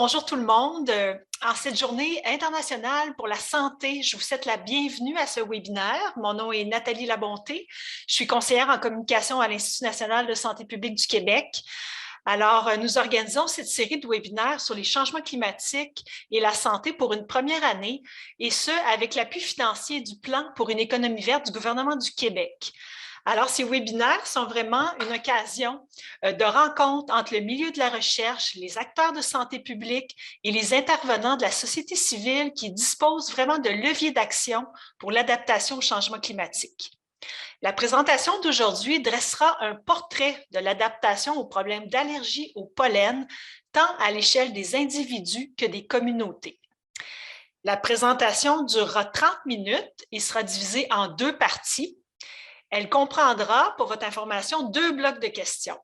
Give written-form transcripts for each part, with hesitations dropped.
bonjour tout le monde. En cette journée internationale pour la santé, je vous souhaite la bienvenue à ce webinaire. Mon nom est Nathalie Labonté. Je suis conseillère en communication à l'Institut national de santé publique du Québec. Alors, nous organisons cette série de webinaires sur les changements climatiques et la santé pour une première année, et ce, avec l'appui financier du Plan pour une économie verte du gouvernement du Québec. Alors, ces webinaires sont vraiment une occasion de rencontre entre le milieu de la recherche, les acteurs de santé publique et les intervenants de la société civile qui disposent vraiment de leviers d'action pour l'adaptation au changement climatique. La présentation d'aujourd'hui dressera un portrait de l'adaptation aux problèmes d'allergie au pollen, tant à l'échelle des individus que des communautés. La présentation durera 30 minutes et sera divisée en deux parties. Elle comprendra, pour votre information, deux blocs de questions.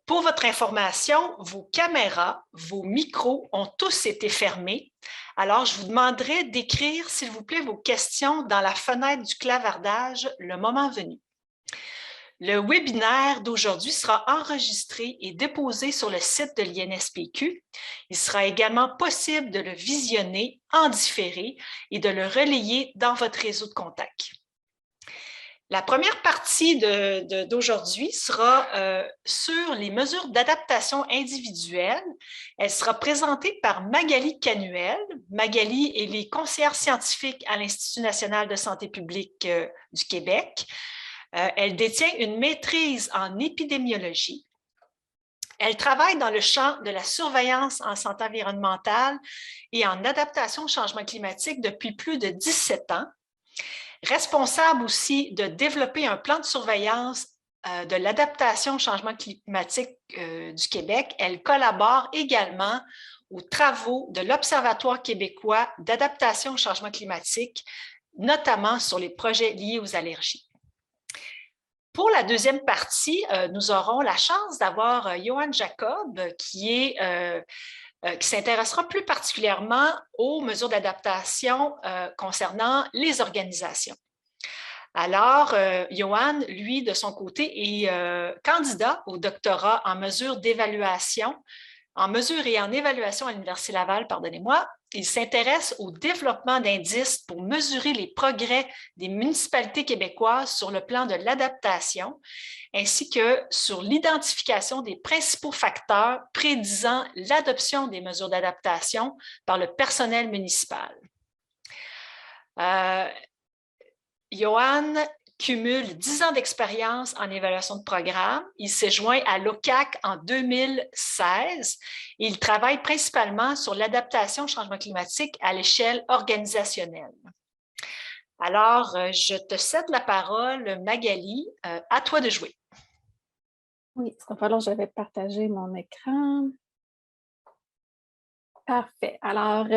Pour votre information, vos caméras, vos micros ont tous été fermés. Alors, je vous demanderai d'écrire, s'il vous plaît, vos questions dans la fenêtre du clavardage le moment venu. Le webinaire d'aujourd'hui sera enregistré et déposé sur le site de l'INSPQ. Il sera également possible de le visionner en différé et de le relayer dans votre réseau de contacts. La première partie d'aujourd'hui sera sur les mesures d'adaptation individuelle. Elle sera présentée par Magali Canuel. Magali est les conseillère scientifique à l'Institut national de santé publique du Québec. Elle détient une maîtrise en épidémiologie. Elle travaille dans le champ de la surveillance en santé environnementale et en adaptation au changement climatique depuis plus de 17 ans. Responsable aussi de développer un plan de surveillance de l'adaptation au changement climatique du Québec, elle collabore également aux travaux de l'Observatoire québécois d'adaptation au changement climatique, notamment sur les projets liés aux allergies. Pour la deuxième partie, nous aurons la chance d'avoir Johan Jacob, qui s'intéressera plus particulièrement aux mesures d'adaptation concernant les organisations. Alors, Johan, lui, de son côté, est candidat au doctorat en mesures d'évaluation, en mesures et en évaluation à l'Université Laval, pardonnez-moi. Il s'intéresse au développement d'indices pour mesurer les progrès des municipalités québécoises sur le plan de l'adaptation, ainsi que sur l'identification des principaux facteurs prédisant l'adoption des mesures d'adaptation par le personnel municipal. Johan cumule 10 ans d'expérience en évaluation de programme. Il s'est joint à l'OCAC en 2016 et il travaille principalement sur l'adaptation au changement climatique à l'échelle organisationnelle. Alors, je te cède la parole, Magali. À toi de jouer. Oui, il va falloir que je vais partager mon écran. Parfait. Alors,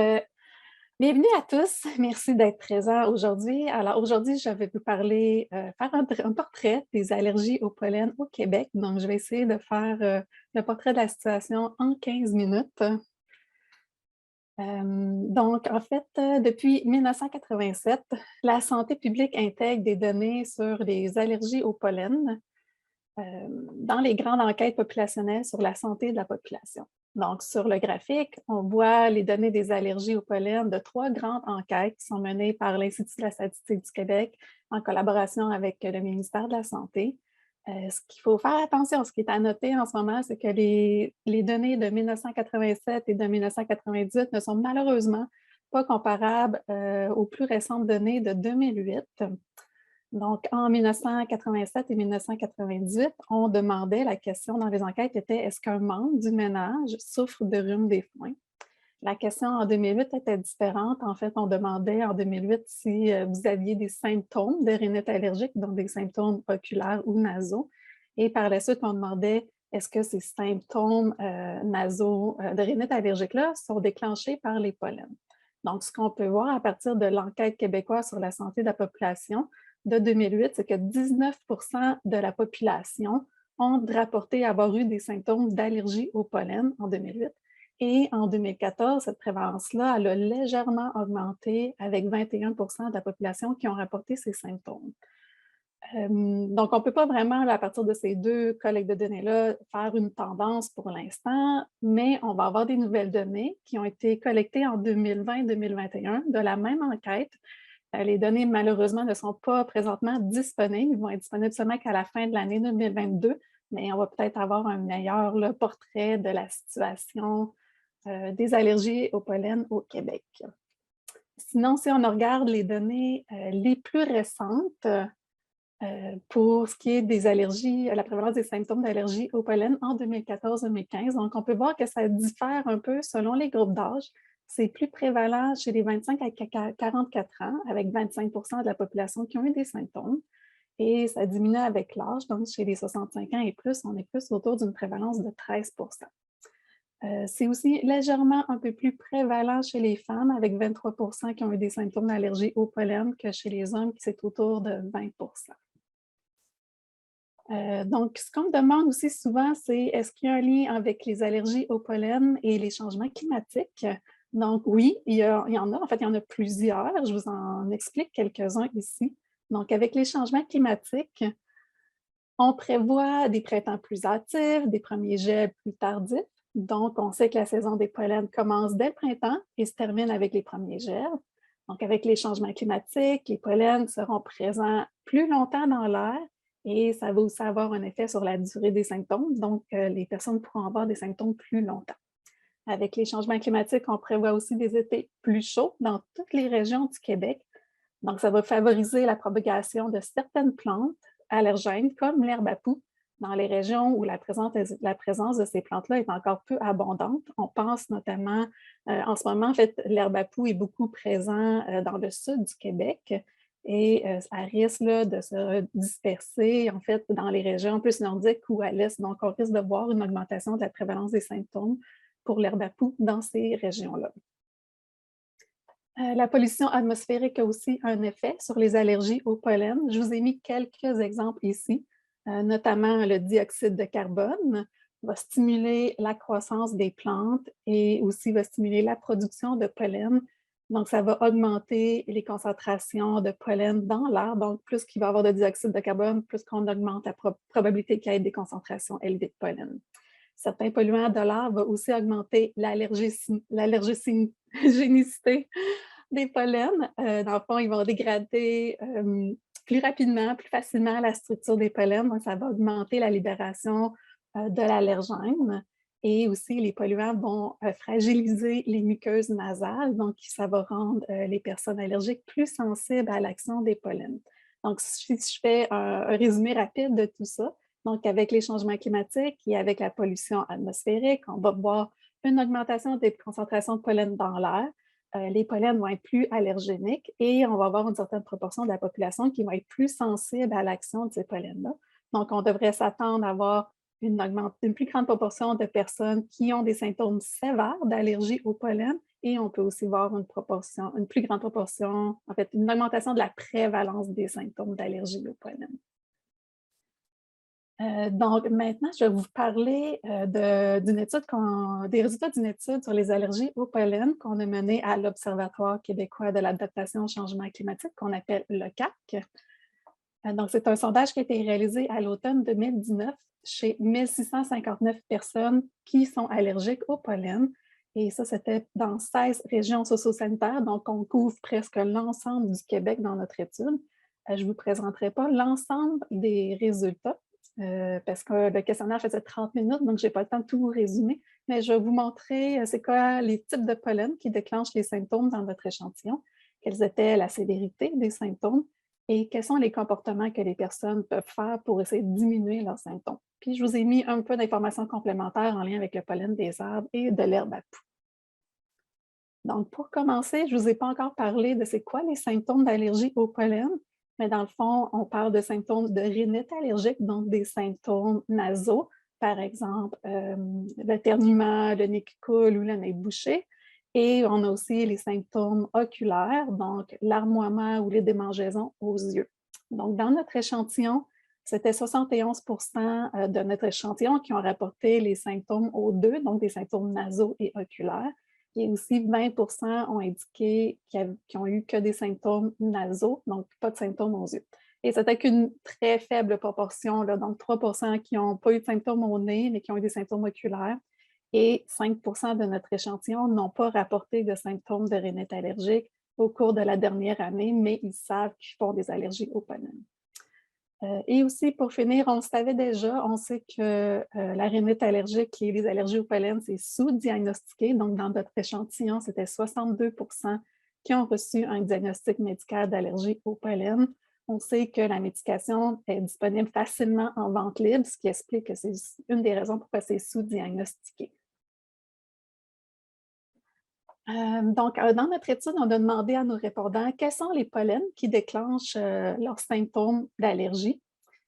bienvenue à tous. Merci d'être présents aujourd'hui. Alors, aujourd'hui, je vais vous parler, faire un portrait des allergies au pollen au Québec. Donc, je vais essayer de faire le portrait de la situation en 15 minutes. Donc, en fait, depuis 1987, la santé publique intègre des données sur les allergies au pollen dans les grandes enquêtes populationnelles sur la santé de la population. Donc, sur le graphique, on voit les données des allergies au pollen de 3 grandes enquêtes qui sont menées par l'Institut de la statistique du Québec en collaboration avec le ministère de la Santé. Ce qu'il faut faire attention, ce qui est à noter en ce moment, c'est que les données de 1987 et de 1998 ne sont malheureusement pas comparables aux plus récentes données de 2008. Donc, en 1987 et 1998, on demandait, la question dans les enquêtes était: est-ce qu'un membre du ménage souffre de rhume des foins? La question en 2008 était différente. En fait, on demandait en 2008 si vous aviez des symptômes de rhinite allergique, donc des symptômes oculaires ou nasaux. Et par la suite, on demandait: est-ce que ces symptômes nasaux de rhinite allergique-là sont déclenchés par les pollens? Donc, ce qu'on peut voir à partir de l'enquête québécoise sur la santé de la population de 2008, c'est que 19% de la population ont rapporté avoir eu des symptômes d'allergie au pollen en 2008. Et en 2014, cette prévalence-là, elle a légèrement augmenté avec 21% de la population qui ont rapporté ces symptômes. Donc, on ne peut pas vraiment, là, à partir de ces deux collectes de données-là, faire une tendance pour l'instant, mais on va avoir des nouvelles données qui ont été collectées en 2020-2021 de la même enquête. Les données, malheureusement, ne sont pas présentement disponibles. Ils vont être disponibles seulement qu'à la fin de l'année 2022, mais on va peut-être avoir un meilleur là, portrait de la situation des allergies au pollen au Québec. Sinon, si on regarde les données les plus récentes, pour ce qui est des allergies, la prévalence des symptômes d'allergie au pollen en 2014-2015. Donc, on peut voir que ça diffère un peu selon les groupes d'âge. C'est plus prévalent chez les 25 à 44 ans, avec 25 de la population qui ont eu des symptômes. Et ça diminue avec l'âge. Donc, chez les 65 ans et plus, on est plus autour d'une prévalence de 13 c'est aussi légèrement un peu plus prévalent chez les femmes, avec 23 qui ont eu des symptômes d'allergie au pollen, que chez les hommes, qui c'est autour de 20 donc, ce qu'on me demande aussi souvent, c'est est-ce qu'il y a un lien avec les allergies au pollen et les changements climatiques? Donc, oui, il y en a. En fait, il y en a plusieurs. Je vous en explique quelques-uns ici. Donc, avec les changements climatiques, on prévoit des printemps plus hâtifs, des premiers gels plus tardifs. Donc, on sait que la saison des pollens commence dès le printemps et se termine avec les premiers gels. Donc, avec les changements climatiques, les pollens seront présents plus longtemps dans l'air et ça va aussi avoir un effet sur la durée des symptômes. Donc, les personnes pourront avoir des symptômes plus longtemps. Avec les changements climatiques, on prévoit aussi des étés plus chauds dans toutes les régions du Québec. Donc, ça va favoriser la propagation de certaines plantes allergènes, comme l'herbe à poux, dans les régions où la présence de ces plantes-là est encore peu abondante. On pense notamment, en ce moment, en fait, l'herbe à poux est beaucoup présent dans le sud du Québec et ça risque là, de se disperser, en fait, dans les régions plus nordiques ou à l'est. Donc, on risque de voir une augmentation de la prévalence des symptômes pour l'herbe à poux dans ces régions-là. La pollution atmosphérique a aussi un effet sur les allergies au pollen. Je vous ai mis quelques exemples ici, notamment le dioxyde de carbone va stimuler la croissance des plantes et aussi va stimuler la production de pollen. Donc, ça va augmenter les concentrations de pollen dans l'air. Donc, plus qu'il va y avoir de dioxyde de carbone, plus qu'on augmente la probabilité qu'il y ait des concentrations élevées de pollen. Certains polluants de l'air vont aussi augmenter l'allergénicité des pollens. Dans le fond, ils vont dégrader plus rapidement, plus facilement la structure des pollens. Donc, ça va augmenter la libération de l'allergène. Et aussi, les polluants vont fragiliser les muqueuses nasales. Donc, ça va rendre les personnes allergiques plus sensibles à l'action des pollens. Donc, si je fais un résumé rapide de tout ça, donc avec les changements climatiques et avec la pollution atmosphérique, on va voir une augmentation des concentrations de pollen dans l'air. Les pollens vont être plus allergéniques et on va avoir une certaine proportion de la population qui va être plus sensible à l'action de ces pollens-là. Donc, on devrait s'attendre à avoir une plus grande proportion de personnes qui ont des symptômes sévères d'allergie au pollen et on peut aussi voir une plus grande proportion, en fait, une augmentation de la prévalence des symptômes d'allergie au pollen. Donc, maintenant, je vais vous parler des résultats d'une étude sur les allergies au pollen qu'on a menée à l'Observatoire québécois de l'adaptation au changement climatique, qu'on appelle l'OCAC. Donc, c'est un sondage qui a été réalisé à l'automne 2019 chez 1659 personnes qui sont allergiques au pollen. Et ça, c'était dans 16 régions socio-sanitaires, donc on couvre presque l'ensemble du Québec dans notre étude. Je ne vous présenterai pas l'ensemble des résultats, parce que le questionnaire faisait 30 minutes, donc je n'ai pas le temps de tout vous résumer, mais je vais vous montrer c'est quoi les types de pollen qui déclenchent les symptômes dans notre échantillon, quelles étaient la sévérité des symptômes et quels sont les comportements que les personnes peuvent faire pour essayer de diminuer leurs symptômes. Puis je vous ai mis un peu d'informations complémentaires en lien avec le pollen des arbres et de l'herbe à poux. Donc, pour commencer, je ne vous ai pas encore parlé de c'est quoi les symptômes d'allergie au pollen. Mais dans le fond, on parle de symptômes de rhinite allergique, donc des symptômes nasaux, par exemple l'éternuement, le nez qui coule ou le nez bouché. Et on a aussi les symptômes oculaires, donc l'armoiement ou les démangeaisons aux yeux. Donc, dans notre échantillon, c'était 71 de notre échantillon qui ont rapporté les symptômes aux deux, donc des symptômes nasaux et oculaires. Et aussi 20 ont indiqué qu'ils n'ont eu que des symptômes nasaux, donc pas de symptômes aux yeux. Et c'était qu'une très faible proportion, là, donc 3 qui n'ont pas eu de symptômes au nez, mais qui ont eu des symptômes oculaires. Et 5 de notre échantillon n'ont pas rapporté de symptômes de rhinite allergique au cours de la dernière année, mais ils savent qu'ils font des allergies au pollen. Et aussi, pour finir, on le savait déjà, on sait que la rhinite allergique et les allergies au pollen, c'est sous-diagnostiqué. Donc, dans notre échantillon, c'était 62 qui ont reçu un diagnostic médical d'allergie au pollen. On sait que la médication est disponible facilement en vente libre, ce qui explique que c'est une des raisons pourquoi c'est sous-diagnostiqué. Dans notre étude, on a demandé à nos répondants quels sont les pollens qui déclenchent leurs symptômes d'allergie.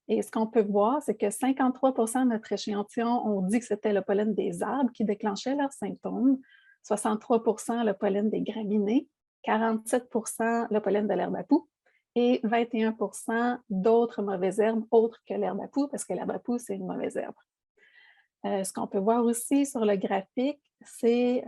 Et ce qu'on peut voir, c'est que 53 de notre échantillon ont dit que c'était le pollen des arbres qui déclenchait leurs symptômes, 63 le pollen des graminées, 47 le pollen de l'herbe à poux et 21 d'autres mauvaises herbes autres que l'herbe à poux, parce que l'herbe à poux, c'est une mauvaise herbe. Ce qu'on peut voir aussi sur le graphique, c'est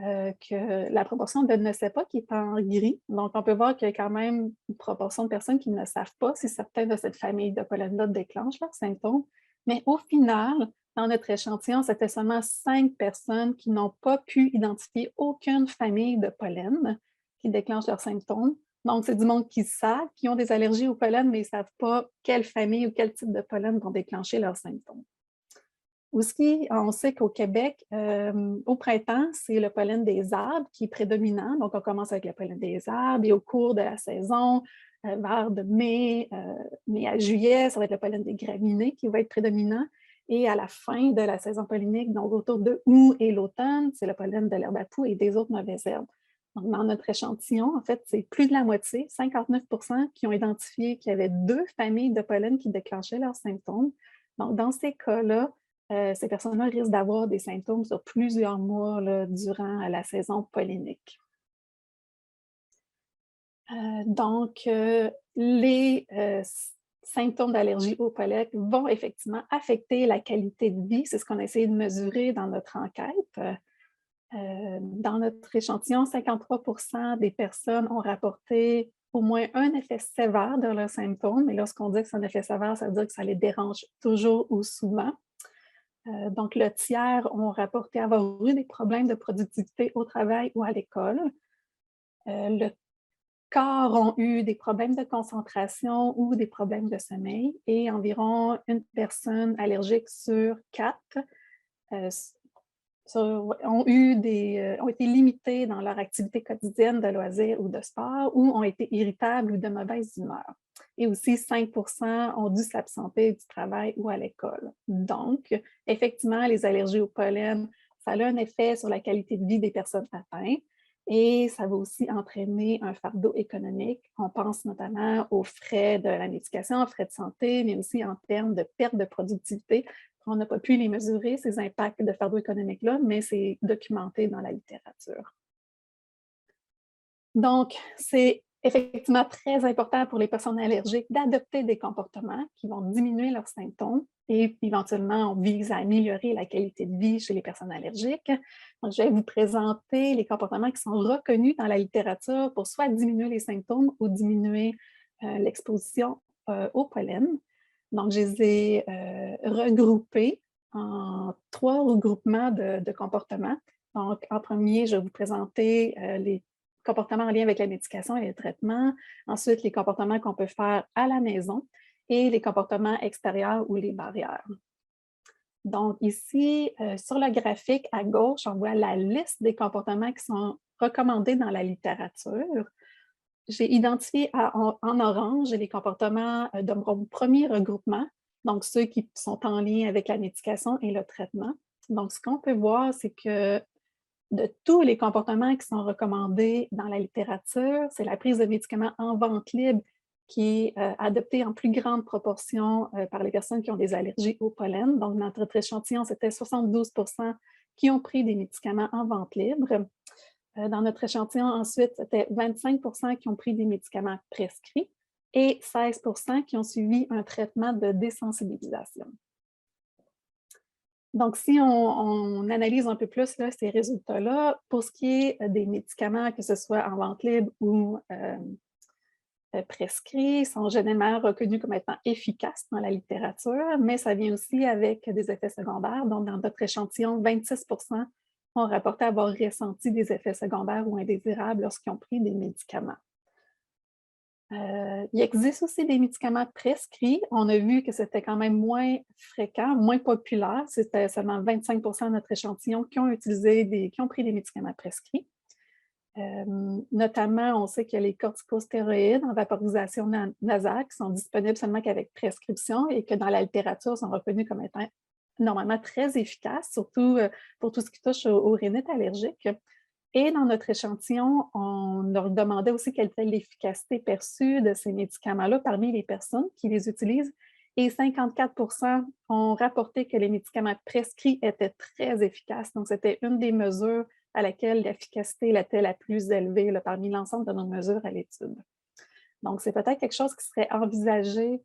que la proportion de ne sait pas qui est en gris. Donc, on peut voir qu'il y a quand même une proportion de personnes qui ne savent pas si certains de cette famille de pollen-là déclenchent leurs symptômes. Mais au final, dans notre échantillon, c'était seulement 5 personnes qui n'ont pas pu identifier aucune famille de pollen qui déclenche leurs symptômes. Donc, c'est du monde qui savent, qui ont des allergies au pollen, mais ils ne savent pas quelle famille ou quel type de pollen vont déclencher leurs symptômes. Aussi, on sait qu'au Québec, au printemps, c'est le pollen des arbres qui est prédominant. Donc, on commence avec le pollen des arbres et au cours de la saison, vers de mai à juillet, ça va être le pollen des graminées qui va être prédominant. Et à la fin de la saison pollinique, donc autour de août et l'automne, c'est le pollen de l'herbe à poux et des autres mauvaises herbes. Donc, dans notre échantillon, en fait, c'est plus de la moitié, 59 qui ont identifié qu'il y avait 2 familles de pollen qui déclenchaient leurs symptômes. Donc, dans ces cas-là, ces personnes-là risquent d'avoir des symptômes sur plusieurs mois là, durant la saison pollinique. Les symptômes d'allergie au pollen vont effectivement affecter la qualité de vie. C'est ce qu'on a essayé de mesurer dans notre enquête. Dans notre échantillon, 53 des personnes ont rapporté au moins un effet sévère de leurs symptômes. Et lorsqu'on dit que c'est un effet sévère, ça veut dire que ça les dérange toujours ou souvent. Donc, le tiers ont rapporté avoir eu des problèmes de productivité au travail ou à l'école. Le quart ont eu des problèmes de concentration ou des problèmes de sommeil et environ une personne allergique sur 4 ont été limités dans leur activité quotidienne de loisirs ou de sport ou ont été irritables ou de mauvaise humeur. Et aussi, 5 ont dû s'absenter du travail ou à l'école. Donc, effectivement, les allergies au pollen, ça a un effet sur la qualité de vie des personnes atteintes et ça va aussi entraîner un fardeau économique. On pense notamment aux frais de la médication, aux frais de santé, mais aussi en termes de perte de productivité. On n'a pas pu les mesurer, ces impacts de fardeau économique-là, mais c'est documenté dans la littérature. Donc, c'est effectivement très important pour les personnes allergiques d'adopter des comportements qui vont diminuer leurs symptômes et éventuellement, on vise à améliorer la qualité de vie chez les personnes allergiques. Donc, je vais vous présenter les comportements qui sont reconnus dans la littérature pour soit diminuer les symptômes ou diminuer l'exposition au pollen. Donc, je les ai regroupés en 3 regroupements de comportements. Donc, en premier, je vais vous présenter les comportements en lien avec la médication et le traitement. Ensuite, les comportements qu'on peut faire à la maison et les comportements extérieurs ou les barrières. Donc, ici, sur le graphique à gauche, on voit la liste des comportements qui sont recommandés dans la littérature. J'ai identifié en orange les comportements de mon premier regroupement, donc ceux qui sont en lien avec la médication et le traitement. Donc, ce qu'on peut voir, c'est que de tous les comportements qui sont recommandés dans la littérature, c'est la prise de médicaments en vente libre qui est adoptée en plus grande proportion par les personnes qui ont des allergies au pollen. Donc, dans notre échantillon, c'était 72 qui ont pris des médicaments en vente libre. Dans notre échantillon, ensuite, c'était 25 qui ont pris des médicaments prescrits et 16 qui ont suivi un traitement de désensibilisation. Donc, si on analyse un peu plus là, ces résultats-là, pour ce qui est des médicaments, que ce soit en vente libre ou prescrits, sont généralement reconnus comme étant efficaces dans la littérature, mais ça vient aussi avec des effets secondaires. Donc, dans notre échantillon, 26% ont rapporté avoir ressenti des effets secondaires ou indésirables lorsqu'ils ont pris des médicaments. Il existe aussi des médicaments prescrits. On a vu que c'était quand même moins fréquent, moins populaire. C'était seulement 25% de notre échantillon qui ont pris des médicaments prescrits. Notamment, on sait qu'il y a les corticostéroïdes en vaporisation nasale qui sont disponibles seulement qu'avec prescription et que dans la littérature sont reconnus comme étant normalement très efficaces, surtout pour tout ce qui touche aux rhinites allergiques. Et dans notre échantillon, on leur demandait aussi quelle était l'efficacité perçue de ces médicaments-là parmi les personnes qui les utilisent. Et 54% ont rapporté que les médicaments prescrits étaient très efficaces. Donc, c'était une des mesures à laquelle l'efficacité était la plus élevée là, parmi l'ensemble de nos mesures à l'étude. Donc, c'est peut-être quelque chose qui serait envisagé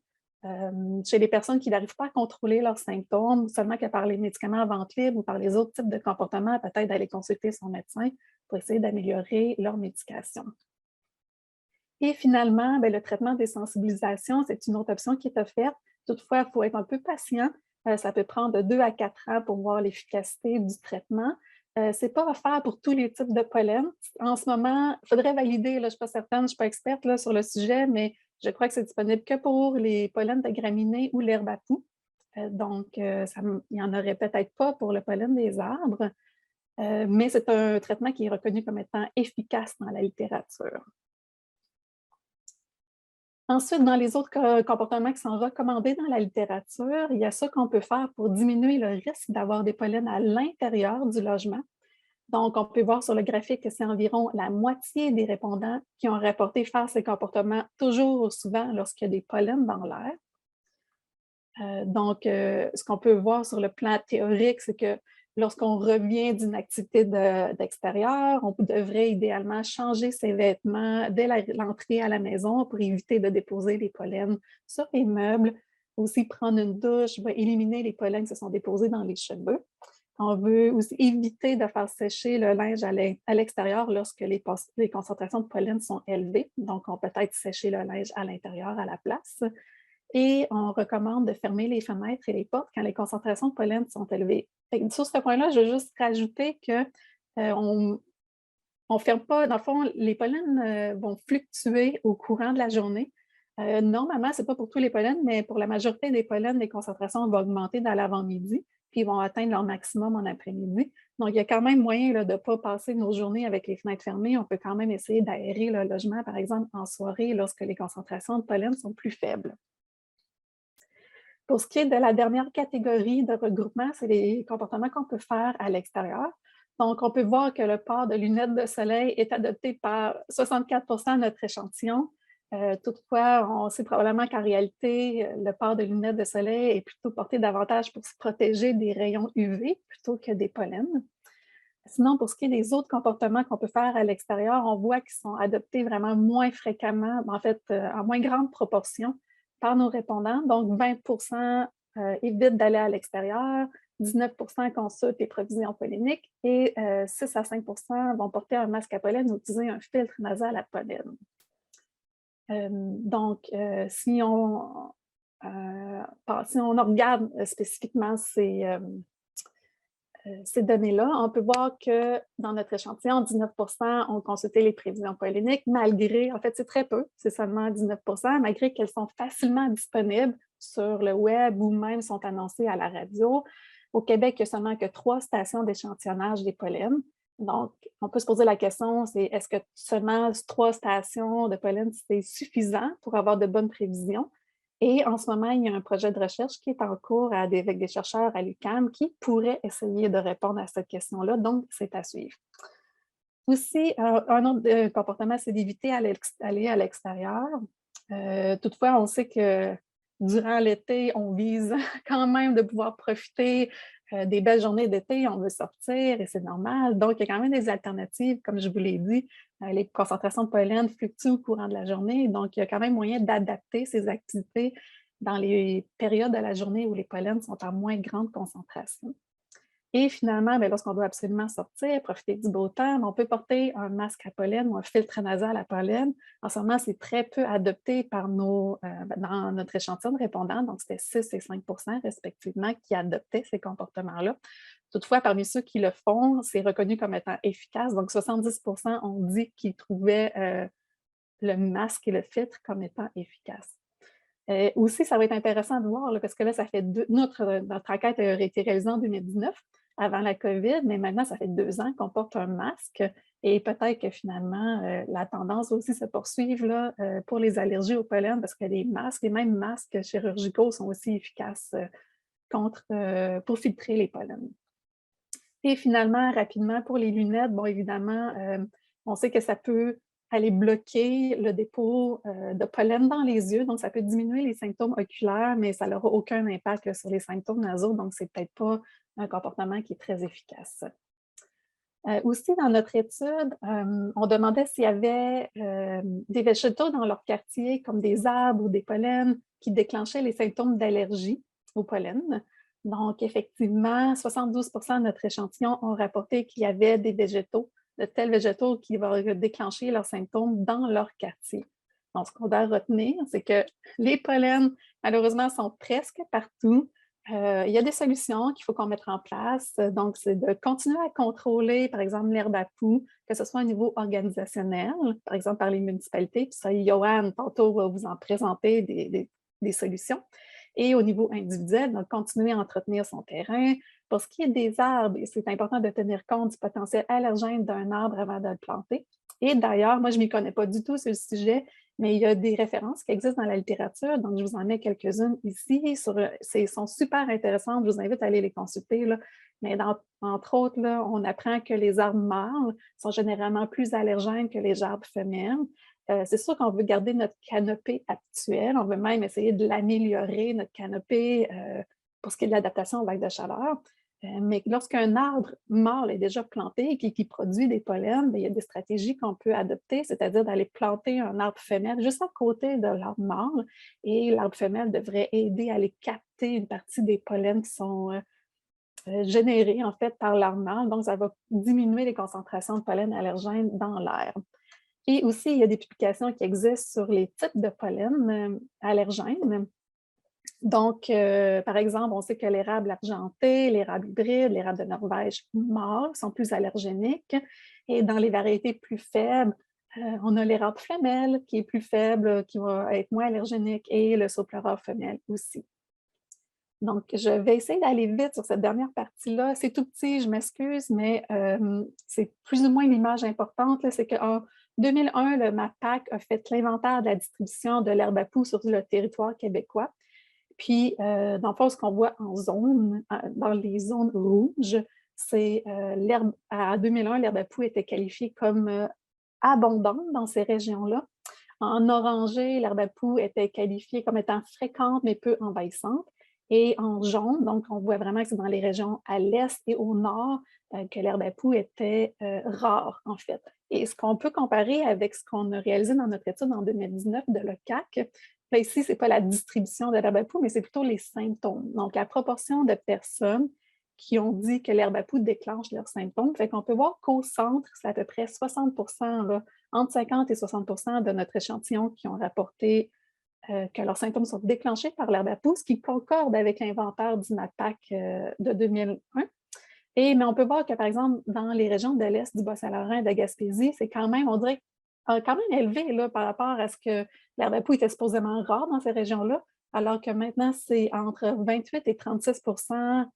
chez les personnes qui n'arrivent pas à contrôler leurs symptômes, seulement que par les médicaments à vente libre ou par les autres types de comportements, peut-être d'aller consulter son médecin pour essayer d'améliorer leur médication. Et finalement, le traitement des sensibilisations, c'est une autre option qui est offerte. Toutefois, il faut être un peu patient. Ça peut prendre de 2 à 4 ans pour voir l'efficacité du traitement. Ce n'est pas offert pour tous les types de pollen. En ce moment, il faudrait valider, là, je ne suis pas certaine, je ne suis pas experte là, sur le sujet, mais je crois que c'est disponible que pour les pollens de graminées ou l'herbe à poux. Donc, il n'y en aurait peut-être pas pour le pollen des arbres, mais c'est un traitement qui est reconnu comme étant efficace dans la littérature. Ensuite, dans les autres comportements qui sont recommandés dans la littérature, il y a ça qu'on peut faire pour diminuer le risque d'avoir des pollens à l'intérieur du logement. Donc, on peut voir sur le graphique que c'est environ la moitié des répondants qui ont rapporté faire ces comportements toujours souvent lorsqu'il y a des pollens dans l'air. Donc, ce qu'on peut voir sur le plan théorique, c'est que lorsqu'on revient d'une activité d'extérieur, on devrait idéalement changer ses vêtements dès l'entrée à la maison pour éviter de déposer les pollens sur les meubles. Aussi, prendre une douche va éliminer les pollens qui se sont déposés dans les cheveux. On veut aussi éviter de faire sécher le linge à l'extérieur lorsque les concentrations de pollen sont élevées. Donc, on peut peut-être sécher le linge à l'intérieur à la place. Et on recommande de fermer les fenêtres et les portes quand les concentrations de pollen sont élevées. Sur ce point-là, je veux juste rajouter qu'on ne ferme pas, dans le fond, les pollens vont fluctuer au courant de la journée. Normalement, ce n'est pas pour tous les pollens, mais pour la majorité des pollens, les concentrations vont augmenter dans l'avant-midi, puis ils vont atteindre leur maximum en après-midi. Donc, il y a quand même moyen là, de ne pas passer nos journées avec les fenêtres fermées. On peut quand même essayer d'aérer le logement, par exemple, en soirée, lorsque les concentrations de pollen sont plus faibles. Pour ce qui est de la dernière catégorie de regroupement, c'est les comportements qu'on peut faire à l'extérieur. Donc, on peut voir que le port de lunettes de soleil est adopté par 64% de notre échantillon. Toutefois, on sait probablement qu'en réalité, le port de lunettes de soleil est plutôt porté davantage pour se protéger des rayons UV plutôt que des pollens. Sinon, pour ce qui est des autres comportements qu'on peut faire à l'extérieur, on voit qu'ils sont adoptés vraiment moins fréquemment, en fait, en moins grande proportion par nos répondants. Donc, 20% évitent d'aller à l'extérieur, 19% consultent les provisions polliniques et 6 à 5% vont porter un masque à pollen ou utiliser un filtre nasal à pollen. Donc, si on regarde spécifiquement ces données-là, on peut voir que dans notre échantillon, 19% ont consulté les prévisions polliniques, malgré, en fait, c'est très peu, c'est seulement 19%, malgré qu'elles sont facilement disponibles sur le web ou même sont annoncées à la radio. Au Québec, il n'y a seulement que 3 stations d'échantillonnage des pollens. Donc, on peut se poser la question, c'est est-ce que seulement 3 stations de pollen, c'est suffisant pour avoir de bonnes prévisions? Et en ce moment, il y a un projet de recherche qui est en cours avec des chercheurs à l'UQAM qui pourrait essayer de répondre à cette question-là. Donc, c'est à suivre. Aussi, un autre comportement, c'est d'éviter d'aller à l'extérieur. Toutefois, on sait que durant l'été, on vise quand même de pouvoir profiter des belles journées d'été. On veut sortir et c'est normal. Donc, il y a quand même des alternatives. Comme je vous l'ai dit, les concentrations de pollen fluctuent au courant de la journée. Donc, il y a quand même moyen d'adapter ces activités dans les périodes de la journée où les pollens sont en moins grande concentration. Et finalement, ben, lorsqu'on doit absolument sortir, profiter du beau temps, ben, on peut porter un masque à pollen ou un filtre nasal à pollen. En ce moment, c'est très peu adopté par dans notre échantillon de répondants, donc c'était 6 et 5 respectivement qui adoptaient ces comportements-là. Toutefois, parmi ceux qui le font, c'est reconnu comme étant efficace. Donc 70 ont dit qu'ils trouvaient le masque et le filtre comme étant efficaces. Aussi, ça va être intéressant de voir, là, parce que là, ça fait notre enquête a été réalisée en 2019, avant la COVID, mais maintenant, ça fait 2 ans qu'on porte un masque et peut-être que finalement, la tendance va aussi se poursuivre là, pour les allergies au pollen, parce que les mêmes masques chirurgicaux sont aussi efficaces pour filtrer les pollens. Et finalement, rapidement, pour les lunettes, bon, évidemment, on sait que ça peut aller bloquer le dépôt de pollen dans les yeux, donc ça peut diminuer les symptômes oculaires, mais ça n'aura aucun impact là, sur les symptômes nasaux, donc c'est peut-être pas un comportement qui est très efficace. Aussi, dans notre étude, on demandait s'il y avait des végétaux dans leur quartier, comme des arbres ou des pollens, qui déclenchaient les symptômes d'allergie au pollen. Donc, effectivement, 72 de notre échantillon ont rapporté qu'il y avait des végétaux, de tels végétaux qui vont déclencher leurs symptômes dans leur quartier. Donc, ce qu'on doit retenir, c'est que les pollens, malheureusement, sont presque partout. Il y a des solutions qu'il faut qu'on mette en place. Donc, c'est de continuer à contrôler, par exemple, l'herbe à poux, que ce soit au niveau organisationnel, par exemple par les municipalités. Puis ça, Joanne, tantôt, va vous en présenter des solutions. Et au niveau individuel, donc continuer à entretenir son terrain. Pour ce qui est des arbres, c'est important de tenir compte du potentiel allergène d'un arbre avant de le planter. Et d'ailleurs, moi, je ne m'y connais pas du tout sur le sujet, mais il y a des références qui existent dans la littérature, donc je vous en mets quelques-unes ici. Elles sont super intéressantes, je vous invite à aller les consulter. Là. Mais entre autres, là, on apprend que les arbres mâles sont généralement plus allergènes que les arbres femelles. C'est sûr qu'on veut garder notre canopée actuelle, on veut même essayer de l'améliorer, notre canopée, pour ce qui est de l'adaptation aux vagues de chaleur. Mais lorsqu'un arbre mâle est déjà planté et qui produit des pollens, bien, il y a des stratégies qu'on peut adopter, c'est-à-dire d'aller planter un arbre femelle juste à côté de l'arbre mâle. Et l'arbre femelle devrait aider à aller capter une partie des pollens qui sont générés en fait par l'arbre mâle. Donc, ça va diminuer les concentrations de pollen allergènes dans l'air. Et aussi, il y a des publications qui existent sur les types de pollen allergènes. Donc, par exemple, on sait que l'érable argenté, l'érable hybride, l'érable de Norvège mâle sont plus allergéniques. Et dans les variétés plus faibles, on a l'érable femelle qui est plus faible, qui va être moins allergénique, et le saupleur femelle aussi. Donc, je vais essayer d'aller vite sur cette dernière partie-là. C'est tout petit, je m'excuse, mais c'est plus ou moins l'image importante. C'est qu'en 2001, le MAPAC a fait l'inventaire de la distribution de l'herbe à poux sur le territoire québécois. Puis, dans le fond, ce qu'on voit dans les zones rouges, c'est l'herbe, à 2001, l'herbe à poux était qualifiée comme abondante dans ces régions-là. En orangé, l'herbe à poux était qualifiée comme étant fréquente mais peu envahissante. Et en jaune, donc on voit vraiment que c'est dans les régions à l'est et au nord que l'herbe à poux était rare, en fait. Et ce qu'on peut comparer avec ce qu'on a réalisé dans notre étude en 2019 de l'OCAC, là, ici, ce n'est pas la distribution de l'herbe à poux, mais c'est plutôt les symptômes. Donc, la proportion de personnes qui ont dit que l'herbe à poux déclenche leurs symptômes. Fait qu'on peut voir qu'au centre, c'est à peu près 60 là, entre 50 et 60 de notre échantillon qui ont rapporté que leurs symptômes sont déclenchés par l'herbe à poux, ce qui concorde avec l'inventaire du MAPAC de 2001. Mais on peut voir que, par exemple, dans les régions de l'Est, du Bas-Saint-Laurent et de la Gaspésie, c'est quand même, on dirait, quand même élevé là, par rapport à ce que l'herbe à poux était supposément rare dans ces régions-là, alors que maintenant, c'est entre 28 et 36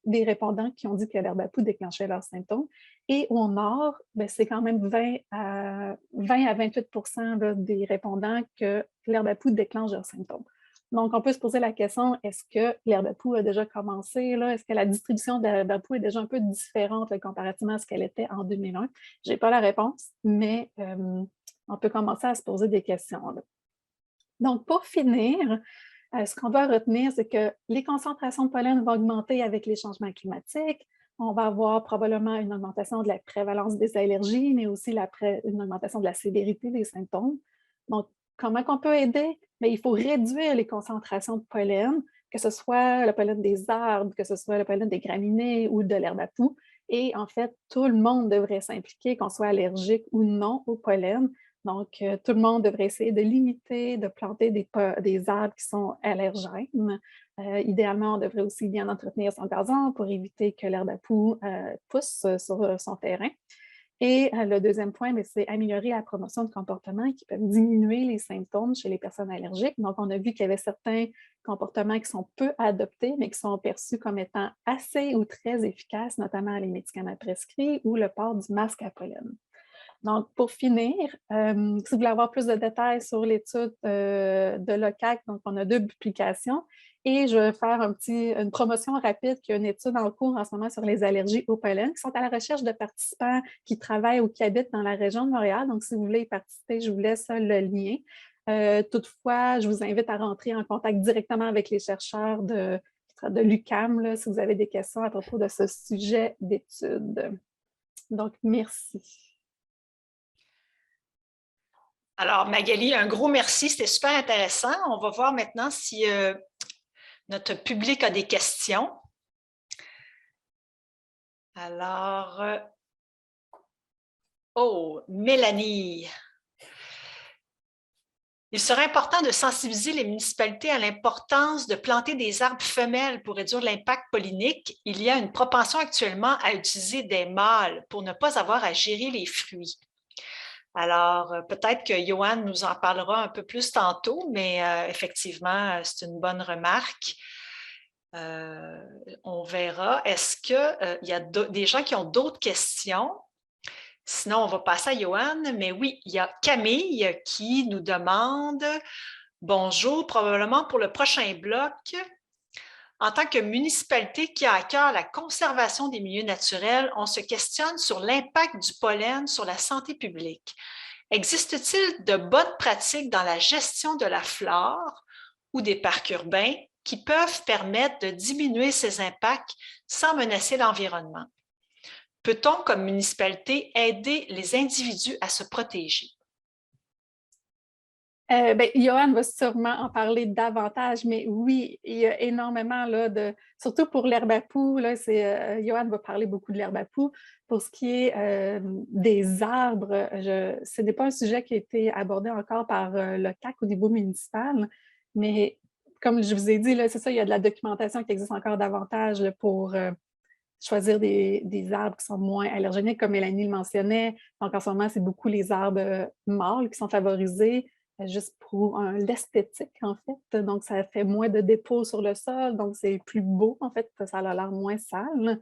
des répondants qui ont dit que l'herbe à poux déclenchait leurs symptômes. Et au nord, c'est quand même 20 à 28 là, des répondants que l'herbe à poux déclenche leurs symptômes. Donc, on peut se poser la question, est-ce que l'herbe à poux a déjà commencé? Là? Est-ce que la distribution de l'herbe à poux est déjà un peu différente là, comparativement à ce qu'elle était en 2001? Je n'ai pas la réponse, mais on peut commencer à se poser des questions. Là. Donc, pour finir, ce qu'on doit retenir, c'est que les concentrations de pollen vont augmenter avec les changements climatiques. On va avoir probablement une augmentation de la prévalence des allergies, mais aussi une augmentation de la sévérité des symptômes. Donc, comment on peut aider? Bien, il faut réduire les concentrations de pollen que ce soit le pollen des arbres, que ce soit le pollen des graminées ou de l'herbe à poux. Et en fait, tout le monde devrait s'impliquer, qu'on soit allergique ou non au pollen. Donc, tout le monde devrait essayer de limiter, de planter des arbres qui sont allergènes. Idéalement, on devrait aussi bien entretenir son gazon pour éviter que l'herbe à poux pousse sur son terrain. Et le deuxième point, c'est améliorer la promotion de comportements qui peuvent diminuer les symptômes chez les personnes allergiques. Donc, on a vu qu'il y avait certains comportements qui sont peu adoptés, mais qui sont perçus comme étant assez ou très efficaces, notamment les médicaments prescrits ou le port du masque à pollen. Donc, pour finir, si vous voulez avoir plus de détails sur l'étude de l'OCAC, donc on a 2 publications et je vais faire une promotion rapide qui a une étude en cours en ce moment sur les allergies au pollen qui sont à la recherche de participants qui travaillent ou qui habitent dans la région de Montréal. Donc, si vous voulez y participer, je vous laisse le lien. Toutefois, je vous invite à rentrer en contact directement avec les chercheurs de l'UQAM si vous avez des questions à propos de ce sujet d'étude. Donc, merci. Alors, Magali, un gros merci, c'était super intéressant. On va voir maintenant si notre public a des questions. Alors, Mélanie. Il serait important de sensibiliser les municipalités à l'importance de planter des arbres femelles pour réduire l'impact pollinique. Il y a une propension actuellement à utiliser des mâles pour ne pas avoir à gérer les fruits. Alors, peut-être que Johan nous en parlera un peu plus tantôt, mais effectivement, c'est une bonne remarque. On verra. Est-ce qu'il y a des gens qui ont d'autres questions? Sinon, on va passer à Johan. Mais oui, il y a Camille qui nous demande « Bonjour, probablement pour le prochain bloc. En tant que municipalité qui a à cœur la conservation des milieux naturels, on se questionne sur l'impact du pollen sur la santé publique. Existe-t-il de bonnes pratiques dans la gestion de la flore ou des parcs urbains qui peuvent permettre de diminuer ces impacts sans menacer l'environnement? Peut-on, comme municipalité, aider les individus à se protéger? Johan va sûrement en parler davantage, mais oui, il y a énormément, surtout pour l'herbe à poux, Johan va parler beaucoup de l'herbe à poux. Pour ce qui est des arbres, ce n'est pas un sujet qui a été abordé encore par le CAC au niveau municipal, mais comme je vous ai dit, c'est ça, il y a de la documentation qui existe encore davantage pour choisir des arbres qui sont moins allergéniques, comme Mélanie le mentionnait. Donc, en ce moment, c'est beaucoup les arbres mâles qui sont favorisés juste pour l'esthétique, en fait. Donc, ça fait moins de dépôts sur le sol, donc c'est plus beau, en fait, ça a l'air moins sale.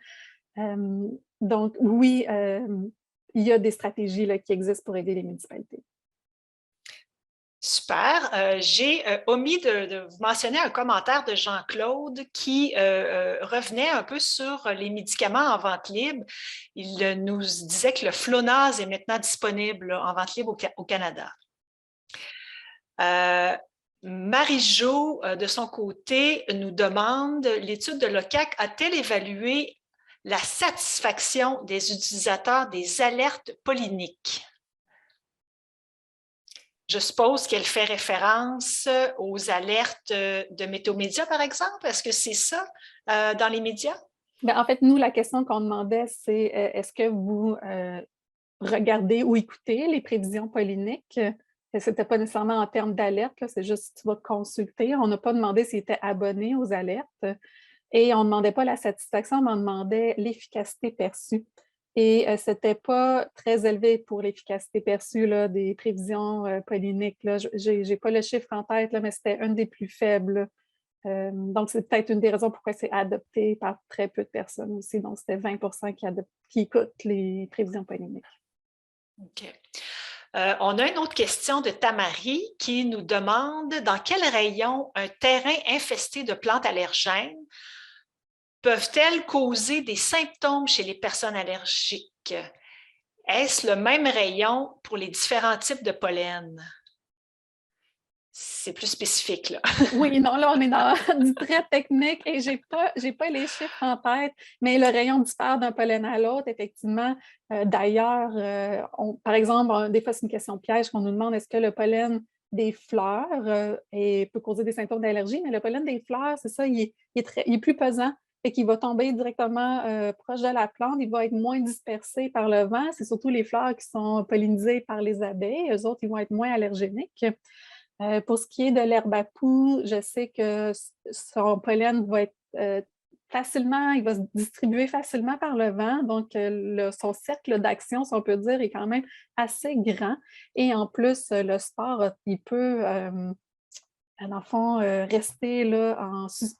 Donc, oui, il y a des stratégies qui existent pour aider les municipalités. Super. J'ai omis de vous mentionner un commentaire de Jean-Claude qui revenait un peu sur les médicaments en vente libre. Il nous disait que le Flonase est maintenant disponible en vente libre au Canada. Marie-Jo, de son côté, nous demande « L'étude de l'OCAC a-t-elle évalué la satisfaction des utilisateurs des alertes polliniques? » Je suppose qu'elle fait référence aux alertes de Météo Média, par exemple. Est-ce que c'est ça dans les médias? En fait, nous, la question qu'on demandait, c'est est-ce que vous regardez ou écoutez les prévisions polliniques? Ce n'était pas nécessairement en termes d'alerte, c'est juste tu vas consulter. On n'a pas demandé s'ils étaient abonnés aux alertes. Et on ne demandait pas la satisfaction, mais on demandait l'efficacité perçue. Et ce n'était pas très élevé pour l'efficacité perçue des prévisions polliniques. Je n'ai pas le chiffre en tête, mais c'était un des plus faibles. Donc, c'est peut-être une des raisons pourquoi c'est adopté par très peu de personnes aussi. Donc, c'était 20 qui écoutent les prévisions polliniques. OK. On a une autre question de Tamari qui nous demande dans quel rayon un terrain infesté de plantes allergènes peuvent-elles causer des symptômes chez les personnes allergiques? Est-ce le même rayon pour les différents types de pollen? C'est plus spécifique, là. Oui, non, là, on est dans du très technique et je n'ai pas les chiffres en tête, mais le rayon diffère d'un pollen à l'autre, effectivement. D'ailleurs, par exemple, des fois, c'est une question piège qu'on nous demande, est-ce que le pollen des fleurs et peut causer des symptômes d'allergie, mais le pollen des fleurs, c'est ça, il est plus pesant et qu'il va tomber directement proche de la plante. Il va être moins dispersé par le vent. C'est surtout les fleurs qui sont pollinisées par les abeilles. Eux autres, ils vont être moins allergéniques. Pour ce qui est de l'herbe à poux, je sais que son pollen va être il va se distribuer facilement par le vent. Donc, son cercle d'action, si on peut dire, est quand même assez grand. Et en plus, le spore, il peut, dans le fond, rester là,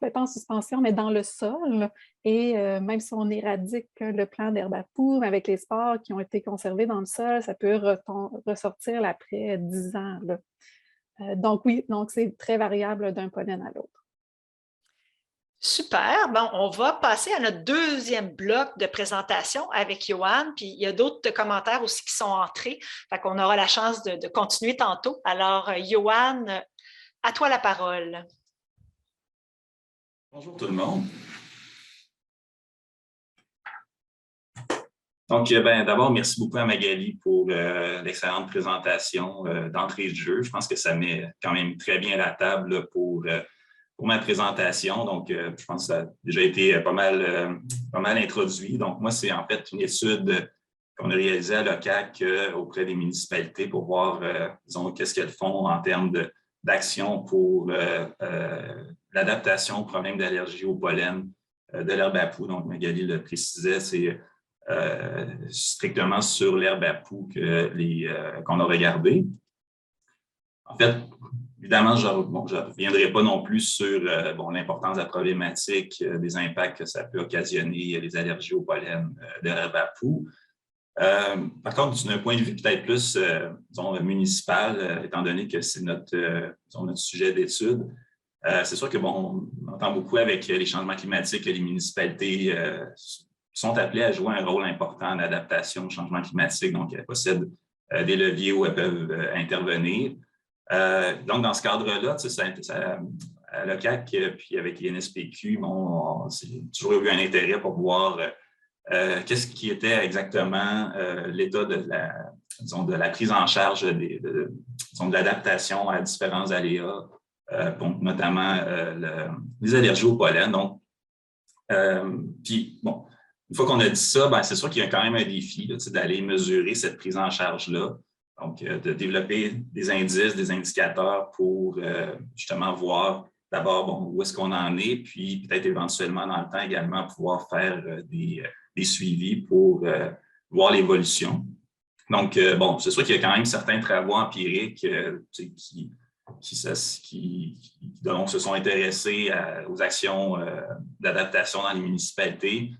pas en suspension, mais dans le sol. Et même si on éradique le plant d'herbe à poux, avec les spores qui ont été conservés dans le sol, ça peut ressortir après 10 ans. Là. Donc oui, donc c'est très variable d'un pollen à l'autre. Super. Bon, on va passer à notre deuxième bloc de présentation avec Joanne. Puis il y a d'autres commentaires aussi qui sont entrés. Fait qu'on aura la chance de continuer tantôt. Alors, Joanne, à toi la parole. Bonjour tout le monde. Donc, d'abord, merci beaucoup à Magali pour l'excellente présentation d'entrée de jeu. Je pense que ça met quand même très bien la table là, pour ma présentation. Donc, je pense que ça a déjà été pas mal introduit. Donc, moi, c'est en fait une étude qu'on a réalisée à l'OCAC auprès des municipalités pour voir, disons, qu'est-ce qu'elles font en termes d'action pour l'adaptation au problème d'allergie au pollen de l'herbe à poux. Donc, Magali le précisait, c'est strictement sur l'herbe à poux qu'on a regardé. En fait, évidemment, je ne reviendrai pas non plus sur l'importance de la problématique, des impacts que ça peut occasionner, les allergies au pollen de l'herbe à poux. Par contre, d'un point de vue peut-être plus disons, municipal, étant donné que c'est notre sujet d'étude, c'est sûr que on entend beaucoup avec les changements climatiques que les municipalités sont appelées à jouer un rôle important en adaptation au changement climatique. Donc, elles possèdent des leviers où elles peuvent intervenir. Donc, dans ce cadre-là, à l'OCAC, puis avec l'INSPQ, c'est toujours eu un intérêt pour voir qu'est-ce qui était exactement l'état de la prise en charge de l'adaptation à différents aléas, donc notamment les allergies au pollen. Donc, puis, bon, une fois qu'on a dit ça, c'est sûr qu'il y a quand même un défi d'aller mesurer cette prise en charge-là. Donc, de développer des indices, des indicateurs pour justement voir d'abord où est-ce qu'on en est, puis peut-être éventuellement dans le temps également pouvoir faire des suivis pour voir l'évolution. Donc, c'est sûr qu'il y a quand même certains travaux empiriques qui se sont intéressés aux actions d'adaptation dans les municipalités,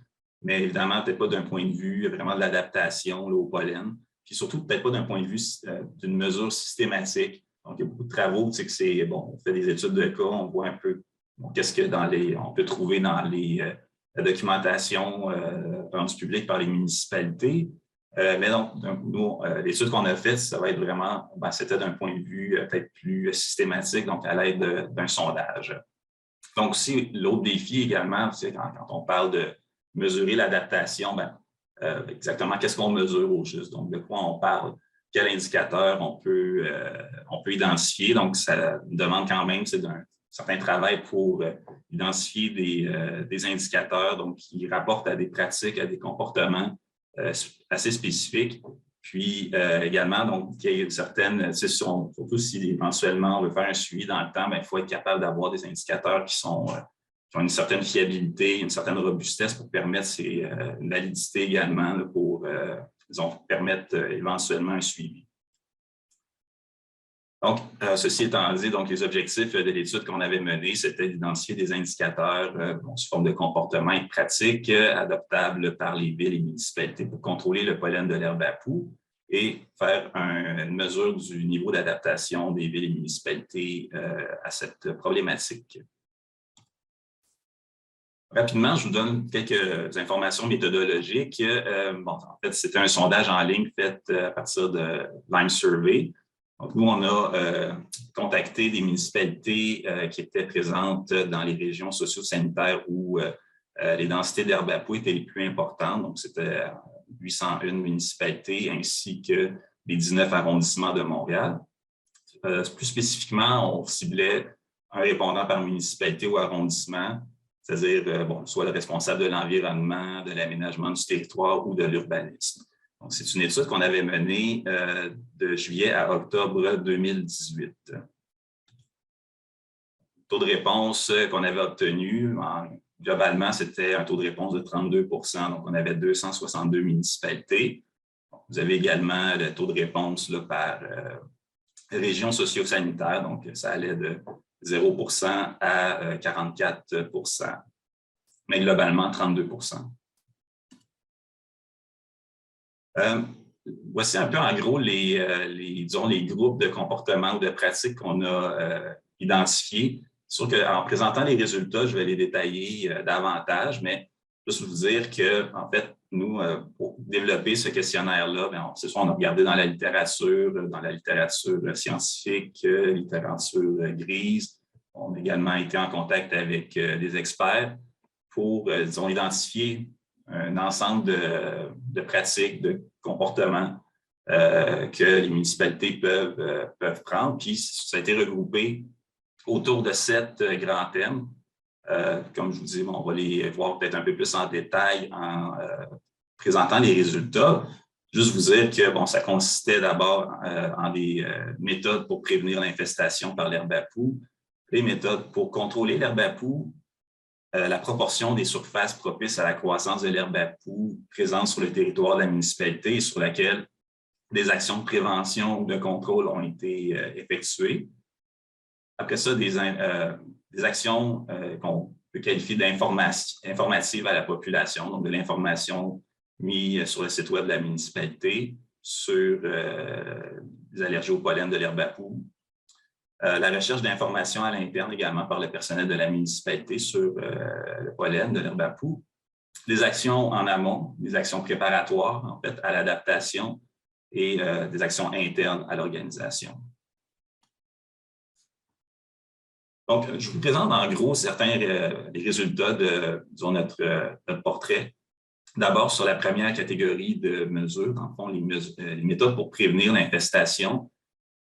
mais évidemment, peut-être pas d'un point de vue vraiment de l'adaptation au pollen, puis surtout peut-être pas d'un point de vue d'une mesure systématique. Donc, il y a beaucoup de travaux, que c'est, on fait des études de cas, on voit un peu qu'est-ce que on peut trouver dans la documentation rendue publique par les municipalités. Mais donc, nous, l'étude qu'on a faite, ça va être vraiment, c'était d'un point de vue peut-être plus systématique, donc à l'aide d'un sondage. Donc, aussi, l'autre défi également, c'est quand on parle de mesurer l'adaptation, exactement qu'est-ce qu'on mesure au juste, donc de quoi on parle, quel indicateur on peut identifier. Donc, ça demande quand même un certain travail pour identifier des indicateurs donc, qui rapportent à des pratiques, à des comportements assez spécifiques. Puis également, donc, il y a une certaine, surtout si éventuellement on veut faire un suivi dans le temps, il faut être capable d'avoir des indicateurs qui ont une certaine fiabilité, une certaine robustesse pour permettre une validité également là, pour permettre éventuellement un suivi. Donc, ceci étant dit, donc, les objectifs de l'étude qu'on avait menée, c'était d'identifier des indicateurs sous forme de comportement et de pratiques adoptables par les villes et municipalités pour contrôler le pollen de l'herbe à poux et faire une mesure du niveau d'adaptation des villes et municipalités à cette problématique. Rapidement, je vous donne quelques informations méthodologiques. En fait, c'était un sondage en ligne fait à partir de Lime Survey. Donc, nous, on a contacté des municipalités qui étaient présentes dans les régions socio-sanitaires où les densités d'herbe à poux étaient les plus importantes. Donc, c'était 801 municipalités ainsi que les 19 arrondissements de Montréal. plus spécifiquement, on ciblait un répondant par municipalité ou arrondissement, c'est-à-dire soit le responsable de l'environnement, de l'aménagement du territoire ou de l'urbanisme. Donc, c'est une étude qu'on avait menée de juillet à octobre 2018. Le taux de réponse qu'on avait obtenu, globalement, c'était un taux de réponse de 32 %. Donc, on avait 262 municipalités. Vous avez également le taux de réponse là, par région socio-sanitaire. Donc, ça allait de 0 % à 44 %, mais globalement 32 %. Voici un peu en gros disons, les groupes de comportements ou de pratiques qu'on a identifiés. C'est sûr qu'en présentant les résultats, je vais les détailler davantage, mais juste vous dire qu'en fait, nous, pour développer ce questionnaire-là, c'est sûr, on a regardé dans la littérature scientifique, littérature grise. On a également été en contact avec des experts pour, disons, identifier un ensemble de pratiques, de comportements que les municipalités peuvent prendre. Puis, ça a été regroupé autour de 7 grands thèmes. Comme je vous dis, on va les voir peut-être un peu plus en détail en présentant les résultats. Juste vous dire que ça consistait d'abord en des méthodes pour prévenir l'infestation par l'herbe à poux, les méthodes pour contrôler l'herbe à poux, la proportion des surfaces propices à la croissance de l'herbe à poux présentes sur le territoire de la municipalité et sur laquelle des actions de prévention ou de contrôle ont été effectuées. Après ça, des actions qu'on peut qualifier d'informatives à la population, donc de l'information mise sur le site web de la municipalité sur les allergies au pollen de l'herbe à poux. La recherche d'informations à l'interne également par le personnel de la municipalité sur le pollen de l'herbe à poux. Des actions en amont, des actions préparatoires en fait à l'adaptation et des actions internes à l'organisation. Donc, je vous présente en gros certains des résultats de disons, notre portrait. D'abord, sur la première catégorie de mesures, dans le fond, les méthodes pour prévenir l'infestation.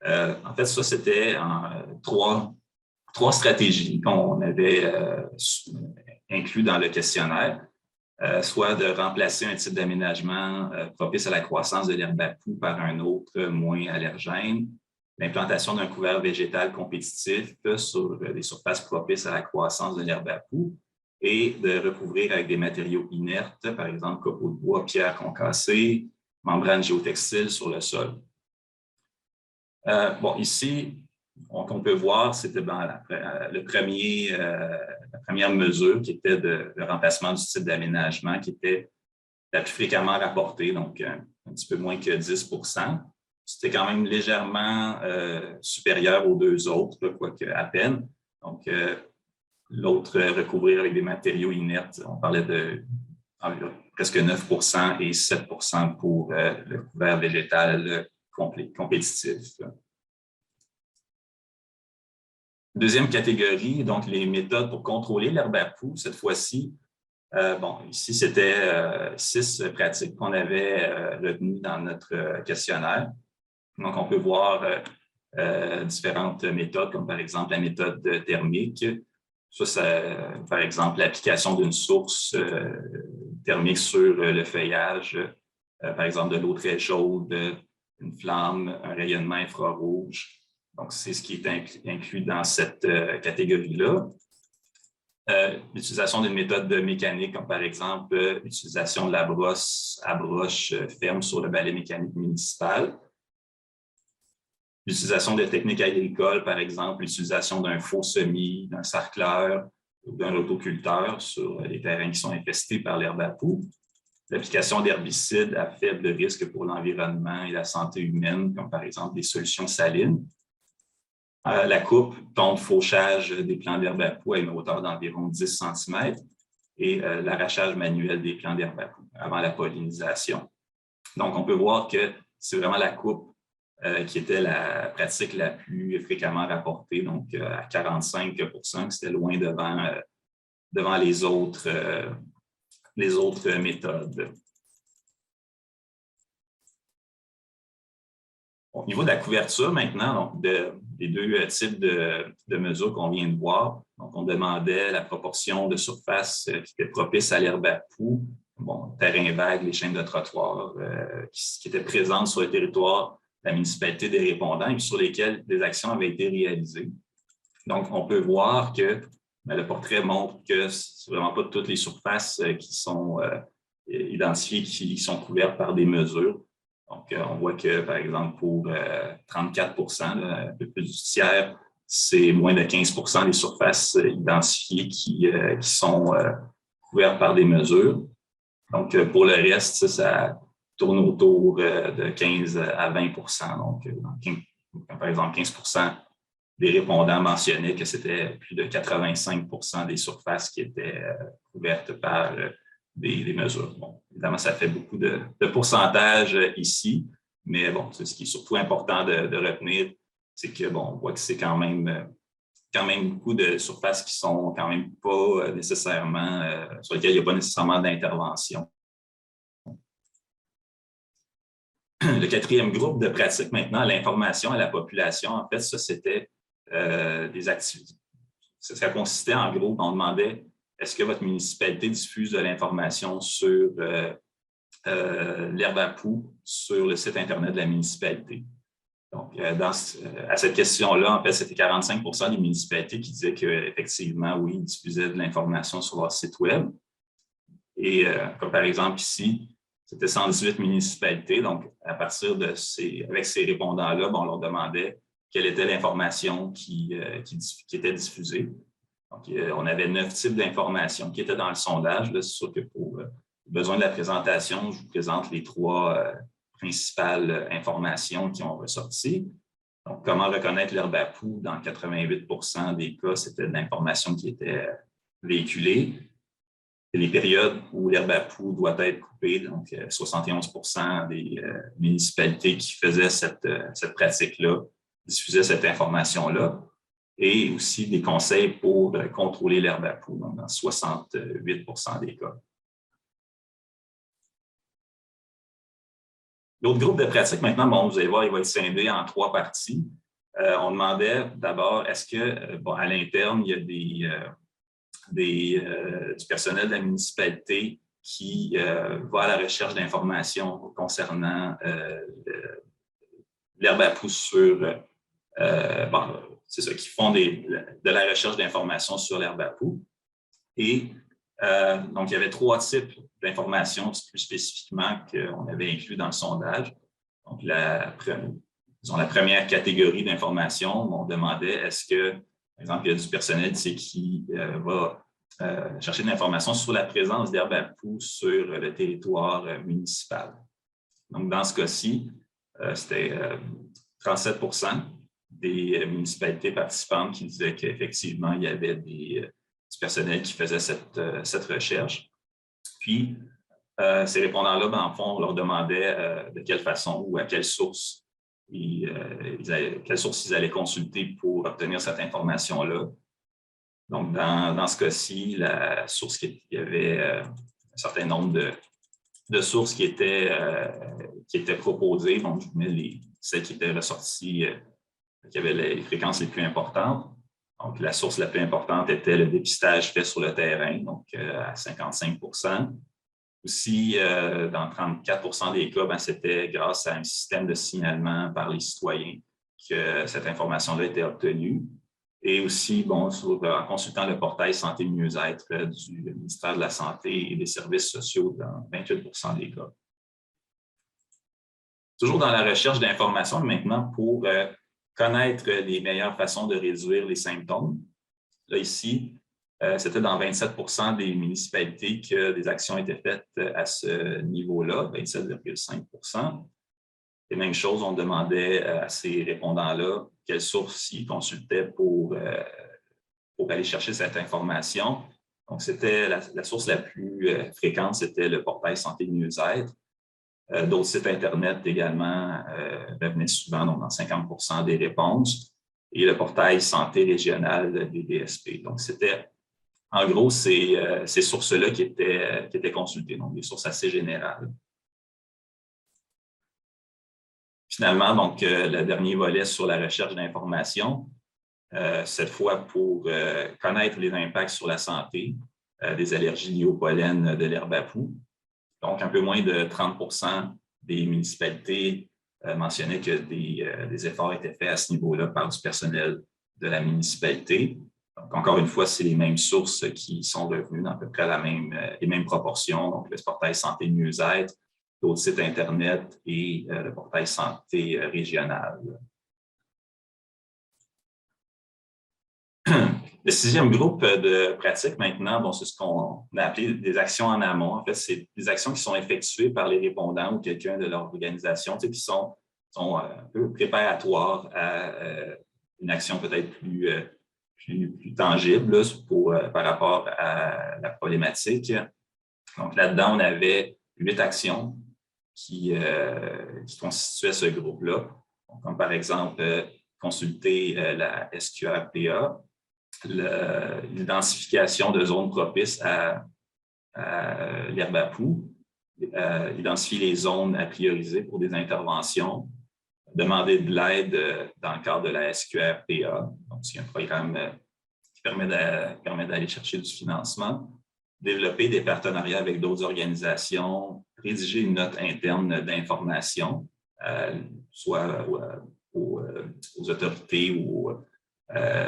En fait, ça, c'était trois stratégies qu'on avait inclus dans le questionnaire, soit de remplacer un type d'aménagement propice à la croissance de l'herbe à poux par un autre moins allergène, l'implantation d'un couvert végétal compétitif sur des surfaces propices à la croissance de l'herbe à poux et de recouvrir avec des matériaux inertes, par exemple copeaux de bois, pierres concassées, membranes géotextiles sur le sol. Ici, on peut voir, c'était la première mesure qui était le remplacement du type d'aménagement qui était la plus fréquemment rapportée, donc un petit peu moins que 10 %. C'était quand même légèrement supérieur aux deux autres, quoique à peine. Donc, l'autre, recouvrir avec des matériaux inertes, on parlait de presque 9 % et 7 % pour le couvert végétal compétitif. Deuxième catégorie, donc les méthodes pour contrôler l'herbe à poux. Cette fois-ci, ici, c'était 6 pratiques qu'on avait retenues dans notre questionnaire. Donc, on peut voir différentes méthodes, comme par exemple la méthode thermique. Ça, par exemple, l'application d'une source thermique sur le feuillage, par exemple de l'eau très chaude, une flamme, un rayonnement infrarouge. Donc, c'est ce qui est inclus dans cette catégorie-là. L'utilisation d'une méthode mécanique, comme par exemple l'utilisation de la brosse à broche ferme sur le balai mécanique municipal. L'utilisation de techniques agricoles, par exemple, l'utilisation d'un faux semis, d'un sarcleur ou d'un rotoculteur sur les terrains qui sont infestés par l'herbe à poux. L'application d'herbicides à faible risque pour l'environnement et la santé humaine, comme par exemple des solutions salines. La coupe, tonte, fauchage des plants d'herbe à poux à une hauteur d'environ 10 cm et l'arrachage manuel des plants d'herbe à poux avant la pollinisation. Donc, on peut voir que c'est vraiment la coupe qui était la pratique la plus fréquemment rapportée, donc à 45 %, que c'était loin devant les autres méthodes. Au niveau de la couverture maintenant, donc des deux types de mesures qu'on vient de voir, donc on demandait la proportion de surface qui était propice à l'herbe à poux, bon, terrain vague, les chaînes de trottoirs qui étaient présentes sur le territoire de la municipalité des répondants et sur lesquelles des actions avaient été réalisées. Donc, on peut voir que le portrait montre que ce n'est vraiment pas toutes les surfaces qui sont identifiées, qui sont couvertes par des mesures. Donc, on voit que, par exemple, pour 34 un peu plus du tiers, c'est moins de 15 des surfaces identifiées qui sont couvertes par des mesures. Donc, pour le reste, ça tourne autour de 15 à 20 Donc, par exemple, 15 des répondants mentionnaient que c'était plus de 85 des surfaces qui étaient couvertes par des mesures. Bon, évidemment, ça fait beaucoup de pourcentage ici, mais bon, ce qui est surtout important de retenir, c'est que bon, on voit que c'est quand même beaucoup de surfaces qui sont quand même pas nécessairement, sur lesquelles il n'y a pas nécessairement d'intervention. Le quatrième groupe de pratiques maintenant, l'information à la population, en fait, ça, c'était des activités. Ça consistait en gros, on demandait est-ce que votre municipalité diffuse de l'information sur l'herbe à poux sur le site Internet de la municipalité? Donc, à cette question-là, en fait, c'était 45 des municipalités qui disaient qu'effectivement, oui, ils diffusaient de l'information sur leur site Web. Et comme par exemple ici, c'était 118 municipalités. Donc, à partir de avec ces répondants-là, on leur demandait quelle était l'information qui était diffusée. Donc, on avait 9 types d'informations qui étaient dans le sondage. C'est sûr que pour le besoin de la présentation, je vous présente les 3 principales informations qui ont ressorti. Donc, comment reconnaître l'herbe à poux? Dans 88 des cas, c'était de l'information qui était véhiculée. Les périodes où l'herbe à poux doit être coupée, donc 71 des municipalités qui faisaient cette pratique-là diffusaient cette information-là, et aussi des conseils pour contrôler l'herbe à poux, donc dans 68 des cas. L'autre groupe de pratiques, maintenant, bon, vous allez voir, il va être scindé en 3 parties. On demandait d'abord, est-ce que, à l'interne, il y a du personnel de la municipalité qui va à la recherche d'informations concernant l'herbe à poux sur c'est ça, qui font de la recherche d'informations sur l'herbe à poux. Et donc, il y avait 3 types d'informations plus spécifiquement qu'on avait inclus dans le sondage. Donc, la première catégorie d'informations, on demandait est-ce que, par exemple, il y a du personnel qui va chercher de l'information sur la présence d'herbe à poux sur le territoire municipal. Donc, dans ce cas-ci, c'était 37 des municipalités participantes qui disaient qu'effectivement, il y avait du personnel qui faisait cette recherche. Puis, ces répondants-là, en fond, on leur demandait de quelle façon ou à quelle source ils allaient consulter pour obtenir cette information-là. Donc, dans ce cas-ci, la source il y avait un certain nombre de sources qui étaient proposées. Donc, je vous mets celles qui étaient ressorties, qui avaient les fréquences les plus importantes. Donc, la source la plus importante était le dépistage fait sur le terrain, donc à 55 Aussi, dans 34 des cas, c'était grâce à un système de signalement par les citoyens que cette information-là était obtenue. Et aussi, en consultant le portail Santé Mieux-être du ministère de la Santé et des Services sociaux dans 28 des cas. Toujours dans la recherche d'informations maintenant pour connaître les meilleures façons de réduire les symptômes. Là, ici, c'était dans 27 des municipalités que des actions étaient faites à ce niveau-là, 27,5 Et même chose, on demandait à ces répondants-là quelles sources ils consultaient pour aller chercher cette information. Donc, c'était la source la plus fréquente, c'était le portail Santé Mieux-être. D'autres sites Internet également revenaient souvent, donc dans 50 des réponses. Et le portail Santé régionale des DSP. Donc, c'était en gros ces sources-là qui étaient consultées, donc des sources assez générales. Finalement, donc, le dernier volet sur la recherche d'informations, cette fois pour connaître les impacts sur la santé des allergies liées au pollen de l'herbe à poux. Donc, un peu moins de 30% des municipalités mentionnaient que des efforts étaient faits à ce niveau-là par du personnel de la municipalité. Donc, encore une fois, c'est les mêmes sources qui sont revenues dans à peu près les mêmes proportions. Donc, le portail santé mieux-être, d'autres sites Internet et le portail santé régional. Le 6e groupe de pratiques maintenant, bon, c'est ce qu'on a appelé des actions en amont. En fait, c'est des actions qui sont effectuées par les répondants ou quelqu'un de leur organisation, qui sont un peu préparatoires à une action peut-être plus tangible là, par rapport à la problématique. Donc là-dedans, on avait 8 actions qui constituaient ce groupe-là. Comme par exemple, consulter la SQRPA, l'identification de zones propices à l'herbe à poux, identifier les zones à prioriser pour des interventions, demander de l'aide dans le cadre de la SQRPA, donc c'est un programme qui permet d'aller chercher du financement, développer des partenariats avec d'autres organisations, rédiger une note interne d'information, soit aux autorités ou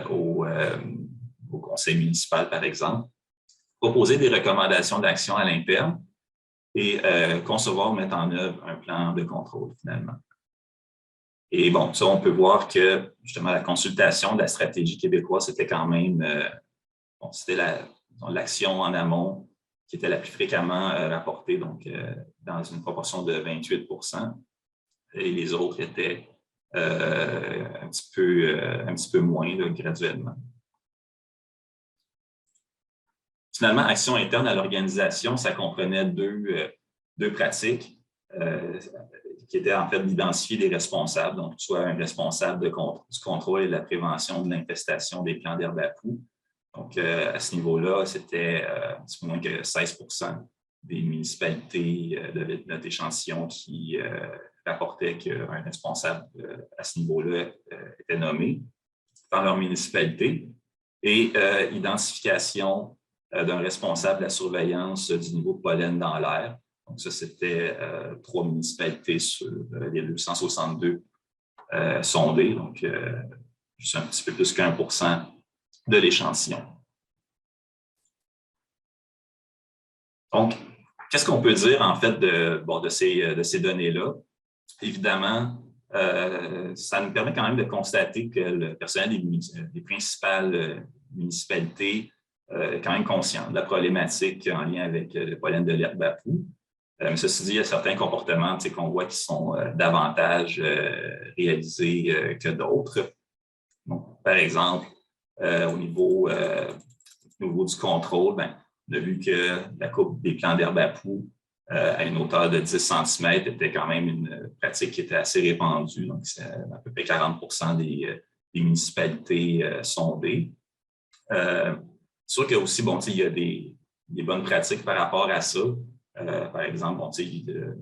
au conseil municipal, par exemple, proposer des recommandations d'action à l'interne et concevoir, mettre en œuvre un plan de contrôle, finalement. Et bon, ça, on peut voir que, justement, la consultation de la stratégie québécoise, c'était quand même, c'était l'action en amont qui était la plus fréquemment rapportée, donc dans une proportion de 28%. Et les autres étaient un petit peu moins, là, graduellement. Finalement, action interne à l'organisation, ça comprenait deux pratiques qui étaient en fait d'identifier des responsables, donc soit un responsable du contrôle et de la prévention de l'infestation des plants d'herbe à poux. Donc, à ce niveau-là, c'était un petit peu moins que 16% des municipalités de notre échantillon qui rapportaient qu'un responsable à ce niveau-là était nommé dans leur municipalité. Et identification d'un responsable de la surveillance du niveau de pollen dans l'air. Donc, ça, c'était 3 municipalités sur les 262 sondées, donc juste un petit peu plus qu'1% de l'échantillon. Donc, qu'est-ce qu'on peut dire, en fait, de ces données-là? Évidemment, ça nous permet quand même de constater que le personnel des principales municipalités est quand même conscient de la problématique en lien avec le pollen de l'herbe à poux. Mais ceci dit, il y a certains comportements qu'on voit qui sont davantage réalisés que d'autres. Donc, par exemple, au niveau du contrôle, on a vu que la coupe des plants d'herbe à poux à une hauteur de 10 cm était quand même une pratique qui était assez répandue. Donc, c'est à peu près 40% des municipalités sondées. C'est sûr qu'il y a aussi, bon, il y a des bonnes pratiques par rapport à ça. Par exemple, bon, il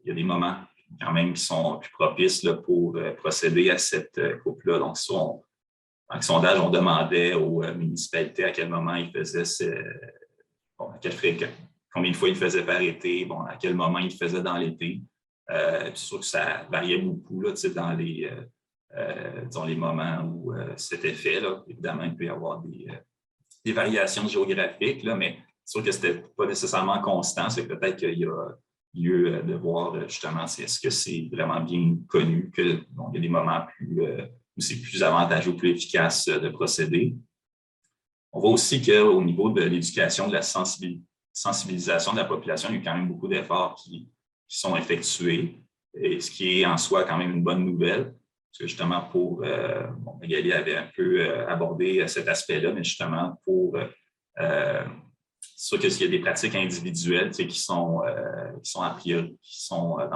y a des moments quand même qui sont plus propices là, pour procéder à cette coupe-là. Donc, dans le sondage, on demandait aux municipalités à quel moment ils faisaient combien de fois ils faisaient par été, bon, à quel moment ils le faisaient dans l'été. C'est sûr que ça variait beaucoup là, dans les moments où c'était fait. Là. Évidemment, il peut y avoir des variations géographiques, là, mais c'est sûr que ce n'était pas nécessairement constant. C'est peut-être qu'il y a lieu de voir justement est-ce que c'est vraiment bien connu qu'il y a des moments où c'est plus avantageux, plus efficace de procéder. On voit aussi qu'au niveau de l'éducation, de la sensibilisation de la population, il y a quand même beaucoup d'efforts qui sont effectués, et ce qui est en soi quand même une bonne nouvelle, parce que justement Magali avait un peu abordé cet aspect-là, mais justement c'est sûr qu'il y a des pratiques individuelles qui sont dans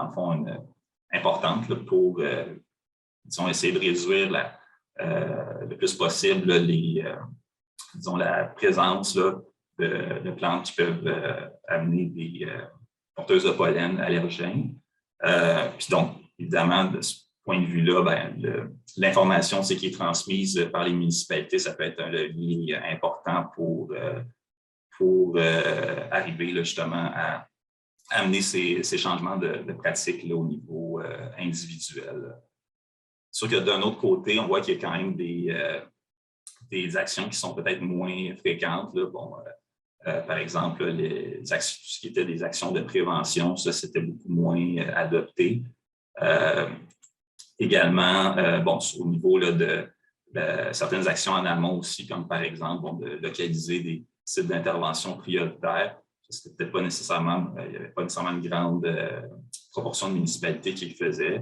le fond importantes là, pour essayer de réduire le plus possible la présence là, de plantes qui peuvent amener des porteuses de pollen allergènes. Puis donc, évidemment, point de vue-là, ben, l'information qui est transmise par les municipalités, ça peut être un levier important pour arriver là, justement à amener ces changements de pratiques là, au niveau individuel. C'est sûr que d'un autre côté, on voit qu'il y a quand même des actions qui sont peut-être moins fréquentes. Là. Bon, par exemple, les actions, ce qui était des actions de prévention, ça, c'était beaucoup moins adopté. Également, bon, au niveau là, de certaines actions en amont aussi, comme par exemple bon, de localiser des sites d'intervention prioritaires. C'était peut-être pas nécessairement, il n'y avait pas nécessairement une grande proportion de municipalités qui le faisaient,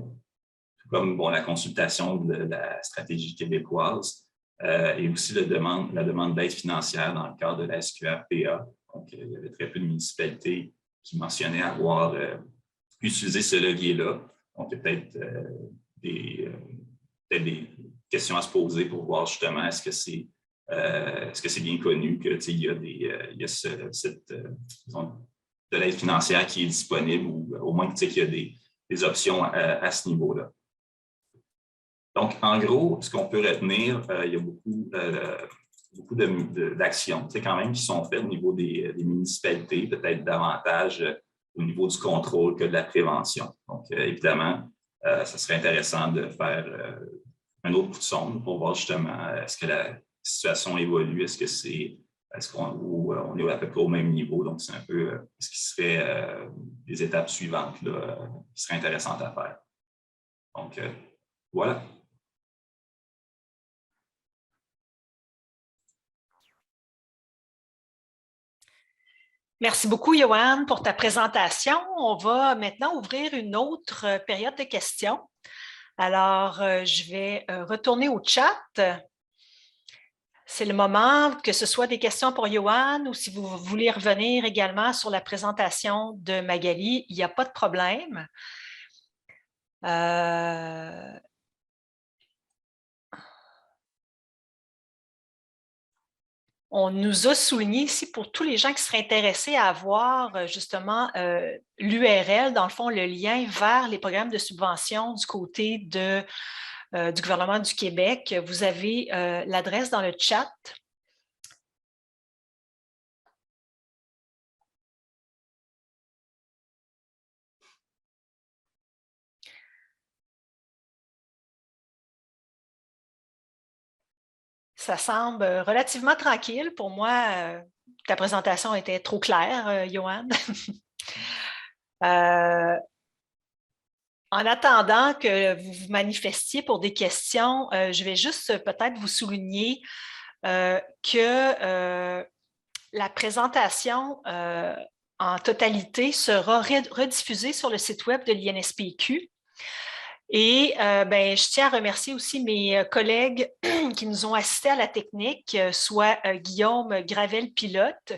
comme bon, la consultation de la stratégie québécoise et aussi la demande d'aide financière dans le cadre de la SQRPA. Donc, il y avait très peu de municipalités qui mentionnaient avoir utilisé ce levier-là. Donc, il y a peut-être des questions à se poser pour voir justement est-ce que c'est bien connu que il y a de l'aide financière qui est disponible ou au moins qu'il y a des options à ce niveau-là. Donc, en gros, ce qu'on peut retenir, il y a beaucoup d'actions quand même qui sont faites au niveau des municipalités, peut-être davantage au niveau du contrôle que de la prévention. Donc, évidemment, ça serait intéressant de faire un autre coup de sonde pour voir justement est-ce que la situation évolue, est-ce qu'on est à peu près au même niveau. Donc, c'est un peu ce qui serait les étapes suivantes là, qui seraient intéressantes à faire. Donc, voilà. Merci beaucoup, Yoann, pour ta présentation. On va maintenant ouvrir une autre période de questions. Alors, je vais retourner au chat. C'est le moment, que ce soit des questions pour Yoann ou si vous voulez revenir également sur la présentation de Magali, il n'y a pas de problème. On nous a souligné ici pour tous les gens qui seraient intéressés à avoir justement l'URL, dans le fond, le lien vers les programmes de subvention du côté du gouvernement du Québec. Vous avez l'adresse dans le chat. Ça semble relativement tranquille. Pour moi, ta présentation était trop claire, Yoann. En attendant que vous vous manifestiez pour des questions, je vais juste peut-être vous souligner que la présentation en totalité sera rediffusée sur le site web de l'INSPQ. Et je tiens à remercier aussi mes collègues qui nous ont assistés à la technique, soit Guillaume Gravel-Pilote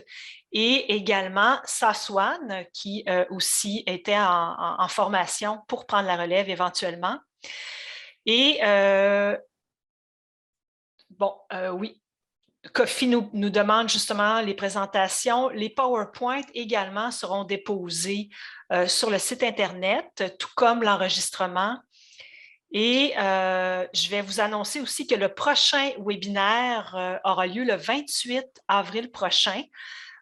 et également Saswan, qui aussi était en formation pour prendre la relève éventuellement. Et oui, Kofi nous demande justement les présentations. Les PowerPoint également seront déposés sur le site Internet, tout comme l'enregistrement. Et je vais vous annoncer aussi que le prochain webinaire aura lieu le 28 avril prochain.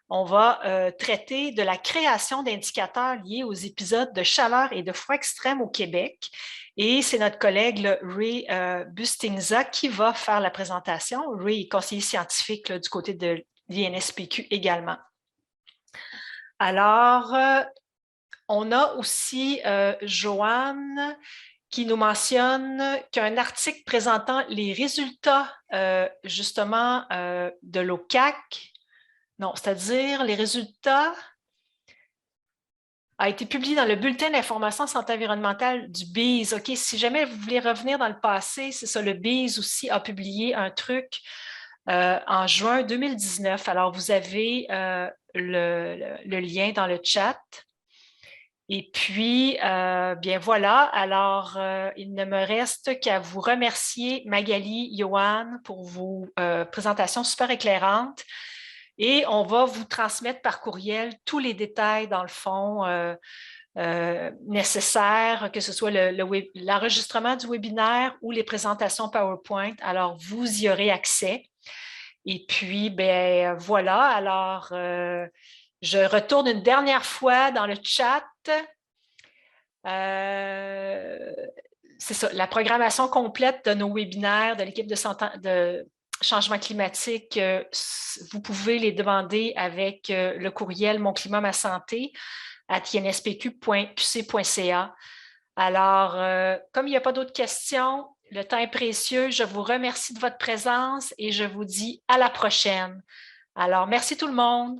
On va traiter de la création d'indicateurs liés aux épisodes de chaleur et de froid extrême au Québec. Et c'est notre collègue Ray Bustingza qui va faire la présentation. Ray est conseiller scientifique du côté de l'INSPQ également. Alors, on a aussi Joanne qui nous mentionne qu'un article présentant les résultats justement de l'OCAC, non, c'est-à-dire les résultats a été publié dans le bulletin d'information santé environnementale du BIS. OK, si jamais vous voulez revenir dans le passé, c'est ça, le BIS aussi a publié un truc en juin 2019. Alors, vous avez le lien dans le chat. Et puis, bien voilà, alors il ne me reste qu'à vous remercier, Magali, Yoann, pour vos présentations super éclairantes. Et on va vous transmettre par courriel tous les détails, dans le fond, nécessaires, que ce soit l'enregistrement du webinaire ou les présentations PowerPoint. Alors, vous y aurez accès. Et puis, ben voilà. Alors, je retourne une dernière fois dans le chat. C'est ça, la programmation complète de nos webinaires de l'équipe de changement climatique, vous pouvez les demander avec le courriel monclimatsmasanté@inspq.qc.ca. Alors, comme il n'y a pas d'autres questions, le temps est précieux. Je vous remercie de votre présence et je vous dis à la prochaine. Alors, merci tout le monde.